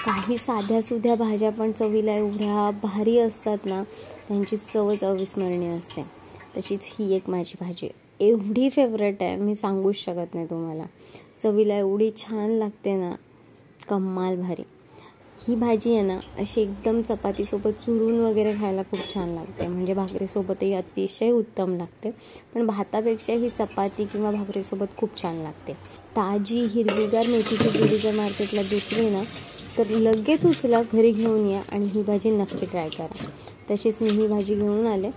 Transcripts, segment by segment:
काही साध्यासुध्या भाज्या पण चवीला एवढ्या भारी असतात ना, त्यांची चवच अविस्मरणीय असते. तशीच ही एक माझी भाजी एवढी फेवरेट आहे, मी सांगूच शकत नाही तुम्हाला. चवीला एवढी छान लागते ना, कमाल भारी. ही भाजी आहे ना, अशी एकदम चपातीसोबत चुरून वगैरे खायला खूप छान लागते. म्हणजे भाकरीसोबतही अतिशय उत्तम लागते, पण भातापेक्षा ही चपाती किंवा भाकरीसोबत खूप छान लागते. ताजी हिरवीगार मेथीची जुडी जर मार्केटला दिसली ना, तर लगेच उचला, घरी घेऊन या आणि ही भाजी नक्की ट्राय करा. तशीच मी ही भाजी घेऊन आले,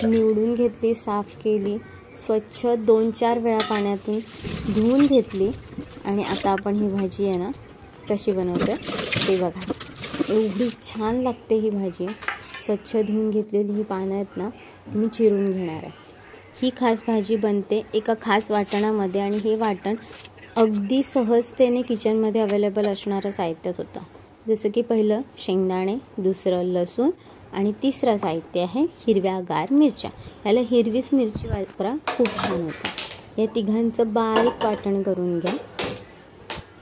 निवडून घेतली, साफ केली, स्वच्छ 2-4 वेळा पाण्यातून धुवून घेतली. आणि आता आपण ही भाजी आहे ना कशी बनवते ते बघा. एवढी छान लागते ही भाजी. स्वच्छ धुवून घेतलेली ही पानं आहेत ना, मी चिरून घेणार आहे. ही खास भाजी बनते एका खास वाटणामध्ये आणि हे वाटण अगदी सहजतेने किचनमध्ये अवेलेबल असणारं साहित्यात होतं. जसं की पहिलं शेंगदाणे, दुसरं लसूण आणि तिसरं साहित्य आहे हिरव्यागार मिरच्या. याला हिरवीच मिरची वापरा, खूप छान होतं. या तिघांचं बारीक वाटण करून घ्या.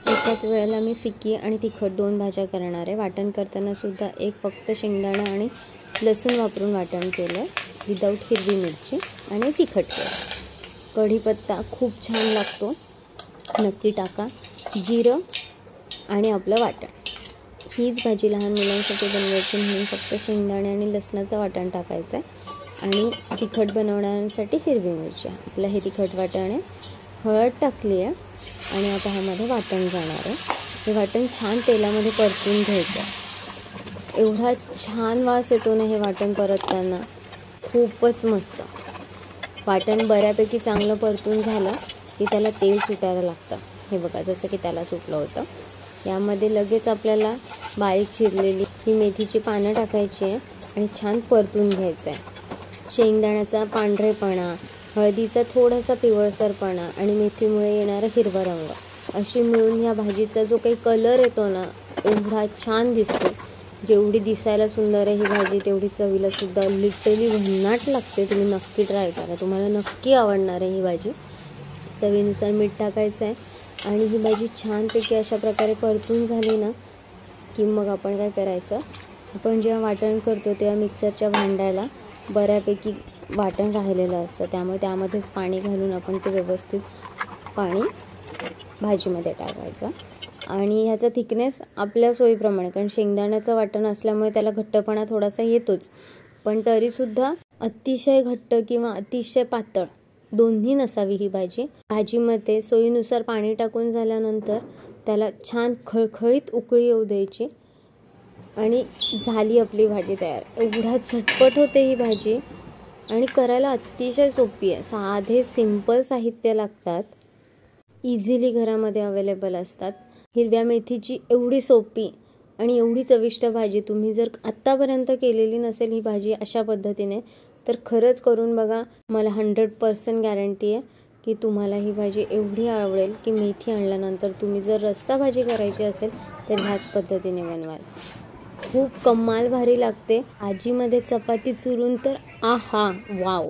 एकाच वेळेला मी फिकी आणि तिखट 2 भाज्या करणार आहे. वाटण करताना सुद्धा एक फक्त शेंगदाणा आणि लसूण वापरून वाटण केलं, विदाऊट हिरवी मिरची आणि तिखट केलं. कढीपत्ता खूप छान लागतो, नक्की टाका. जिरं आणि आपलं वाटण. हीच भाजी लहान मुलांसाठी बनवायची म्हणून फक्त शेंगदाणे आणि लसणाचं वाटण टाकायचं आहे आणि तिखट बनवण्यासाठी हिरवी मिरची. आपलं हे तिखट वाटण आहे. हळद टाकली आहे आणि आता ह्यामध्ये वाटण जाणार आहे. हे वाटण छान तेलामध्ये परतून घ्यायचं. एवढा छान वास येतो ना हे वाटण परतताना, खूपच मस्त. वाटण बऱ्यापैकी चांगलं परतून झालं की त्याला तेल सुटायला लागतं. हे बघा, जसं की त्याला सुटलं होतं. यामध्ये लगेच आपल्याला बारीक चिरलेली ही मेथीची पानं टाकायची आहे आणि छान परतून घ्यायचं आहे. शेंगदाण्याचा पांढरेपणा, हळदीचा थोडासा पिवळसरपणा आणि मेथीमुळे येणारा हिरवा रंग अशी मिळून ह्या भाजीचा जो काही कलर येतो ना, एवढा छान दिसतो. जेवढी दिसायला सुंदर आहे ही भाजी, तेवढी चवीला सुद्धा लिटरली भन्नाट लागते. तुम्ही नक्की ट्राय करा, तुम्हाला नक्की आवडणार आहे ही भाजी. चवीनुसार मीठ टाकायचं आहे आणि ही भाजी छानपैकी अशा प्रकारे परतून झाली ना की मग आपण काय करायचं, आपण जेव्हा वाटण करतो तेव्हा मिक्सरच्या भांड्याला बऱ्यापैकी वाटण राहिलेलं असतं, त्यामुळे त्यामध्येच पाणी घालून आपण ते व्यवस्थित पाणी भाजीमध्ये टाकायचं. आणि ह्याचा थिकनेस आपल्या सोयीप्रमाणे, कारण शेंगदाण्याचं वाटण असल्यामुळे त्याला घट्टपणा थोडासा येतोच, पण तरीसुद्धा अतिशय घट्ट किंवा अतिशय पातळ दोन्ही नसावी ही भाजी. भाजीमध्ये सोयीनुसार पाणी टाकून झाल्यानंतर त्याला छान खळखळीत उकळी येऊ द्यायची आणि झाली आपली भाजी तयार. एवढा झटपट होते ही भाजी आणि करायला अतिशय सोपी आहे. साधे सिंपल साहित्य लागतात, इझिली घरामध्ये अवेलेबल असतात. हिरव्या मेथीची एवढी सोपी आणि एवढी चविष्ट भाजी तुम्ही जर आत्तापर्यंत केलेली नसेल ही भाजी अशा पद्धतीने, तर खरंच करून बघा. मला 100% गॅरंटी आहे की तुम्हाला ही भाजी एवढी आवडेल की मेथी आणल्यानंतर तुम्ही जर रस्सा भाजी करायची असेल तर ह्याच पद्धतीने बनवाल. खूप कमाल भारी लागते. भाजीमध्ये चपाती चुरून तर आहा, वाव.